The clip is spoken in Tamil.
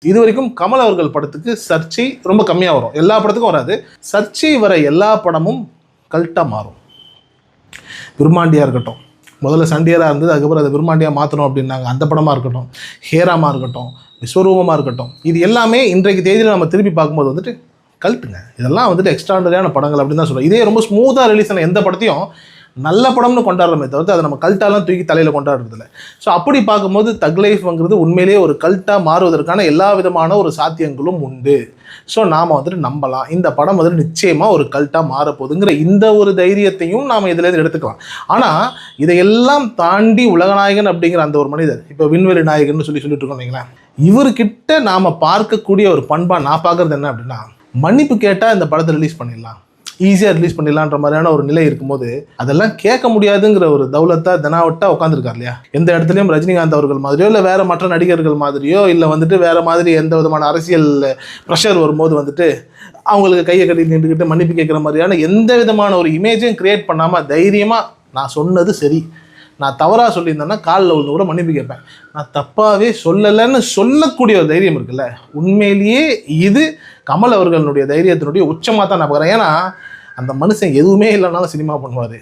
இது வரைக்கும் கமல் அவர்கள் படத்துக்கு சர்ச்சை ரொம்ப கம்மியாக வரும், எல்லா படத்துக்கும் வராது. சர்ச்சை வர எல்லா படமும் கல்ட்டாக மாறும். பிரம்மாண்டியாக இருக்கட்டும், முதல்ல சண்டியராக இருந்தது, அதுக்கப்புறம் அதை பிரம்மாண்டியாக மாற்றணும் அப்படின்னாங்க. அந்த படமாக இருக்கட்டும், ஹேராமாக இருக்கட்டும், விஸ்வரூபமாக இருக்கட்டும், இது எல்லாமே இன்றைக்கு தேதியில் நம்ம திருப்பி பார்க்கும்போது வந்துட்டு கல்ட்டுங்க. இதெல்லாம் வந்துட்டு எக்ஸ்ட்ராடனரியான படங்கள் அப்படின்னு தான் சொல்கிறோம். இதே ரொம்ப ஸ்மூத்தாக ரிலீஸ் ஆன எந்த படத்தையும் நல்ல படம்னு கொண்டாடுறமே தவிர்த்து அதை நம்ம கல்ட்டாலாம் தூக்கி தலையில் கொண்டாடுறதில்ல. ஸோ அப்படி பார்க்கும்போது தக் லைஃப்ங்கிறது உண்மையிலேயே ஒரு கல்ட்டாக மாறுவதற்கான எல்லா விதமான ஒரு சாத்தியங்களும் உண்டு. ஸோ நாம் வந்துட்டு நம்பலாம், இந்த படம் வந்துட்டு நிச்சயமாக ஒரு கல்ட்டாக மாறப்போகுதுங்கிற இந்த ஒரு தைரியத்தையும் நாம் இதிலேருந்து எடுத்துக்கலாம். ஆனால் இதையெல்லாம் தாண்டி உலகநாயகன் அப்படிங்கிற அந்த ஒரு மனிதர், இப்போ விண்வெளி நாயகன் சொல்லிட்டு இருக்கோம் வைங்களேன், இவர்கிட்ட நாம் பார்க்கக்கூடிய ஒரு பண்பாக நான் பார்க்குறது என்ன அப்படின்னா, மன்னிப்பு கேட்டால் இந்த படத்தை ரிலீஸ் பண்ணிடலாம், ஈஸியாக ரிலீஸ் பண்ணிடலான்ற மாதிரியான ஒரு நிலை இருக்கும்போது அதெல்லாம் கேட்க முடியாதுங்கிற ஒரு தௌலத்தா தெனாவட்டா உட்காந்துருக்கார் இல்லையா. எந்த இடத்துலையும் ரஜினிகாந்த் அவர்கள் மாதிரியோ இல்லை வேறு மற்ற நடிகர்கள் மாதிரியோ இல்லை வந்துட்டு வேறு மாதிரி எந்த விதமான அரசியல் ப்ரெஷர் வரும்போது வந்துட்டு அவங்களுக்கு கையை கட்டி நின்றுக்கிட்டு மன்னிப்பு கேட்குற மாதிரியான எந்த விதமான ஒரு இமேஜையும் கிரியேட் பண்ணாமல் தைரியமாக நான் சொன்னது சரி, நான் தவறாக சொல்லியிருந்தேன்னா காலில் விழுந்து கூட மன்னிப்பு கேட்பேன், நான் தப்பாகவே சொல்லலைன்னு சொல்லக்கூடிய ஒரு தைரியம் இருக்குல்ல, உண்மையிலேயே இது கமல் அவர்களுடைய தைரியத்தினுடைய உச்சமாக தான் நான் பார்க்குறேன். ஏன்னா அந்த மனுஷன் எதுவுமே இல்லைனாலும் சினிமா பண்ணுவார்.